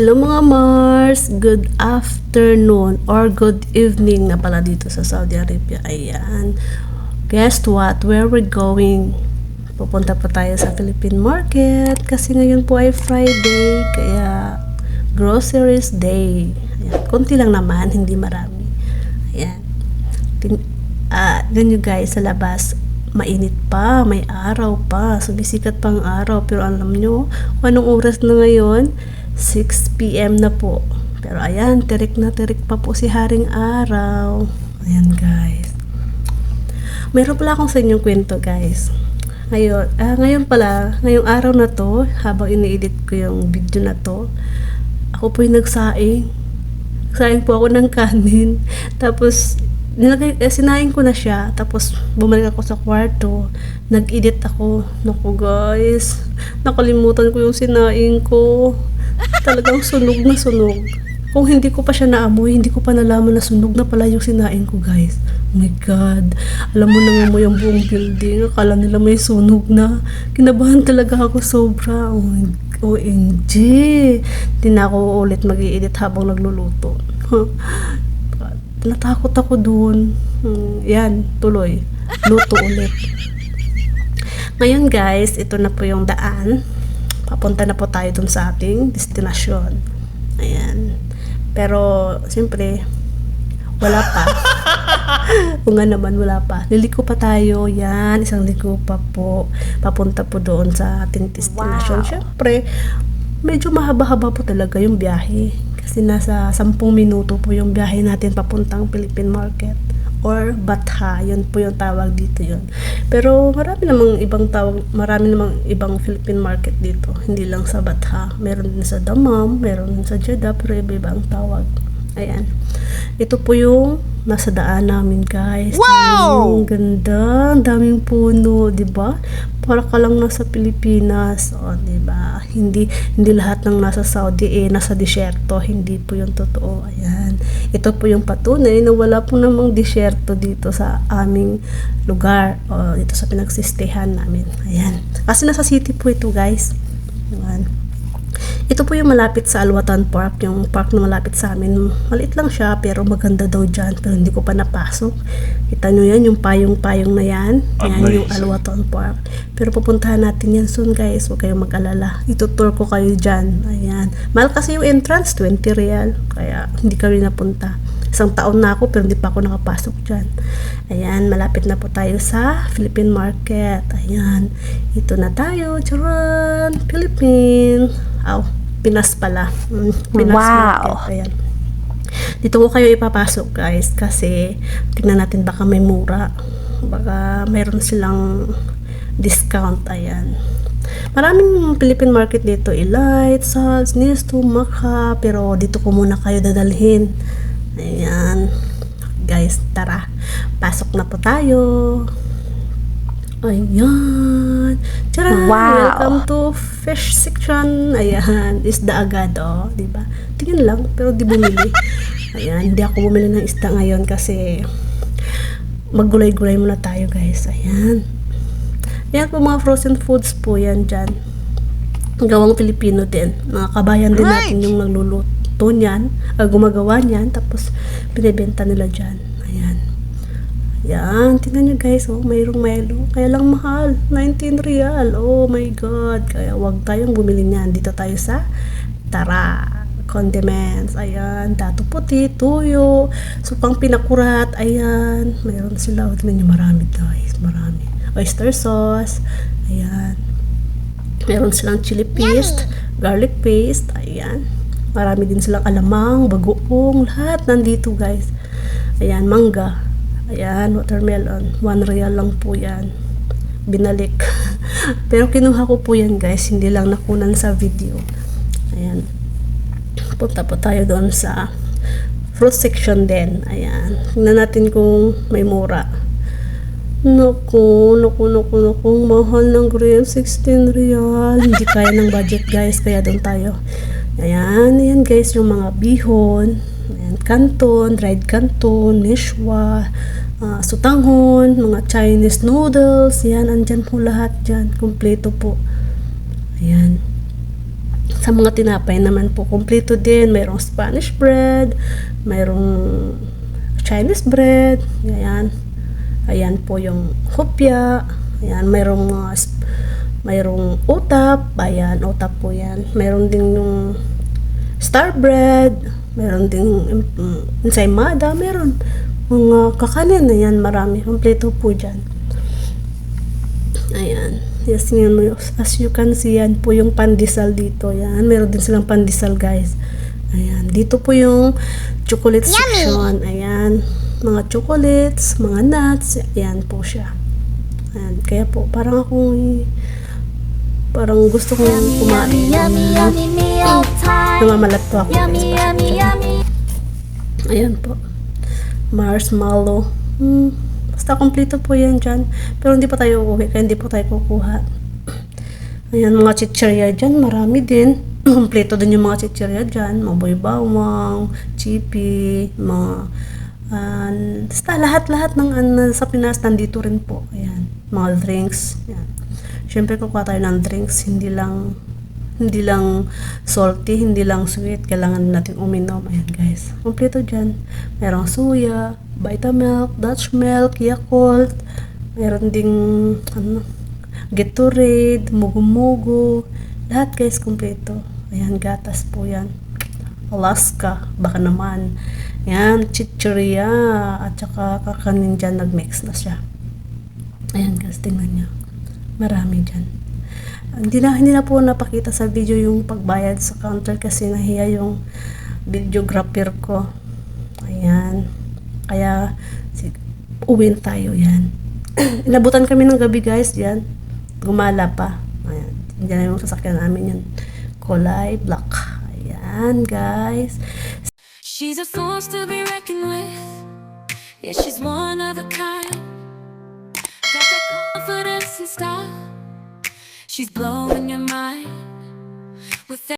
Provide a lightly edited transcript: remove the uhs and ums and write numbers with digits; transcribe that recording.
Hello mga Mars, good afternoon or good evening na pala dito sa Saudi Arabia. Ayan. Guess what? Where we're going? Pupunta pa tayo sa Philippine Market kasi ngayon po ay Friday, kaya groceries day. Ayan. Konti lang naman, hindi marami. Ayan. Then you guys, sa labas, mainit pa, may araw pa, sumisikat pang araw, pero alam nyo, anong oras na ngayon? 6 PM na po. Pero ayan, tirik na tirik pa po si Haring Araw. Ayan guys. Meron pala akong sa inyong kwento guys. Ngayon pala, ngayong araw na to, habang ini-edit ko yung video na to, ako po yung nagsaing. Nagsaing po ako ng kanin. Tapos, sinaing ko na siya. Tapos, bumalik ako sa kwarto. Nag-edit ako. Naku guys, nakalimutan ko yung sinaing ko. Talagang sunog na sunog. Kung hindi ko pa siya naamoy, hindi ko pa nalaman na sunog na pala yung sinaing ko guys. Oh my god. Alam mo na mo yung buong building. Akala nila may sunog na. Kinabahan talaga ako sobra. OMG. Hindi na ako ulit mag-i-edit habang nagluluto. Natakot ako dun. Yan, tuloy. Luto ulit. Ngayon guys, ito na po yung daan. Papunta na po tayo dun sa ating destinasyon. Ayan. Pero, siyempre, wala pa. Kung nga naman, wala pa. Liliko pa tayo. Yan, isang liko pa po. Papunta po doon sa ating destinasyon. Wow. Siyempre, medyo mahaba-haba po talaga yung biyahe. Kasi nasa 10 minuto po yung biyahe natin papuntang Philippine Market. Or Batha, yun po yung tawag dito yun. Pero marami namang ibang Philippine Market dito. Hindi lang sa Batha. Meron din sa Dammam, meron din sa Jeddah, pero iba ang tawag. Ayan. Ito po yung nasa daan namin guys. Wow! Ang ganda, ang daming puno, di ba? Para ka lang nasa Pilipinas, o di ba? Hindi lahat ng nasa Saudi nasa disyerto, hindi po yung totoo. Ayan. Ito po yung patunay na wala po namang disyerto dito sa aming lugar o dito sa pinagsistehan namin. Ayan. Kasi nasa city po ito, guys. Ayan. Ito po yung malapit sa Al-Watan Park, yung park na malapit sa amin. Maliit lang siya, pero maganda daw dyan. Pero hindi ko pa napasok. Kita nyo yan, yung payong-payong na yan. Yan yung Al-Watan Park. Pero pupuntahan natin yan soon guys. Huwag kayong mag-alala. Itutour ko kayo dyan. Ayan. Mahal kasi yung entrance, 20 real. Kaya hindi kami napunta. Isang taon na ako, pero hindi pa ako nakapasok dyan. Ayan, malapit na po tayo sa Philippine Market. Ayan. Ito na tayo. Charan! Philippine. Pinas pala. Pinas wow. Market. Ayan. Dito ko kayo ipapasok guys kasi tingnan natin baka may mura. Baka mayroon silang discount. Ayan. Maraming Philippine Market dito. Elite, Salz, Nisto, Makha. Pero dito ko muna kayo dadalhin. Ayan. Guys, tara. Pasok na po tayo. Ayan. Tara, wow. Welcome to fish section. Ayan, isda agad, oh, diba? Tingin lang, pero di bumili. Ayan, hindi ako bumili ng isda ngayon kasi maggulay-gulay muna tayo, guys. Ayan. Ayan po mga frozen foods po yan dyan. Gawang Pilipino din. Mga kabayan din natin yung nagluluto niyan, gumagawa niyan, tapos binibenta nila dyan. Ayan. Yan, tingnan nyo guys, oh, mayroong Milo. Kaya lang mahal, 19 real. Oh my god, kaya wag tayong bumili niyan. Dito tayo sa Tara condiments. Ayan, dato puti, tuyo, supang pinakurat. Ayan, mayroon sila. Tingnan nyo, marami guys, marami. Oyster sauce. Ayan. Meron silang chili paste, garlic paste. Ayan. Marami din silang alamang, bagoong, lahat nandito guys. Ayan, mangga. Ayan, watermelon. 1 real lang po yan. Binalik. Pero kinuha ko po yan guys. Hindi lang nakunan sa video. Ayan. Punta po tayo doon sa fruit section din. Ayan. Tingnan natin kung may mura. Naku. Mahal ng grape. 16 real. Hindi kaya ng budget guys. Kaya doon tayo. Ayan. Ayan guys, yung mga bihon. Ayan, canton, dried canton, nishwa, sutanghon, mga Chinese noodles, yan, andyan po lahat dyan, kompleto po. Ayan. Sa mga tinapay naman po, kumpleto din. Mayroong Spanish bread, mayroong Chinese bread, ayan. Ayan po yung hopya. Ayan, mayroong utap. Ayan, utap po yan. Mayroon din yung star bread. Mayroon din ensaymada. Mayroon mga kakanin. Ayan, marami. Kumpleto po dyan. Ayan. Yes, yun, as you can see, yan po yung pandesal dito. Ayan, meron din silang pandesal, guys. Ayan, dito po yung chocolate section. Ayan, mga chocolates, mga nuts. Ayan po siya. Ayan, kaya po, parang gusto kong kumain. Namamalat po ako, guys. Ayan po. Marshmallow. Basta kompleto po yan dyan. Pero hindi pa tayo uuwi, kaya hindi po tayo kukuha. Ayan, mga chichirya dyan, marami din. Kompleto din yung mga chichirya dyan. Mga boy bawang, chippy, basta lahat-lahat ng sa Pinas nandito rin po. Ayan, mga drinks. Ayan. Siyempre kukuha tayo ng drinks, hindi lang salty, hindi lang sweet. Kailangan natin uminom. Ayan, guys. Kompleto dyan. Merong suya, Vitamilk, Dutch Milk, Yakult. Meron ding Gatorade, Mugu-Mugu. Lahat, guys, kompleto. Ayan, gatas po yan. Alaska, baka naman. Ayan, chichirya. At saka kakanin dyan, nagmix na siya. Ayan, guys, tingnan nyo. Marami dyan. Hindi na po napakita sa video yung pagbayad sa counter kasi nahiya yung videographer ko. Ayan. Kaya uwin tayo yan. Inabutan kami ng gabi, guys, yan. Gumala pa. Ayan. Diyan na yung sasakyan namin yan. Kulay black. Ayan, guys. She's a force to be reckoned with. Yeah, she's one of a kind. Got that confidence and style. She's blowing your mind with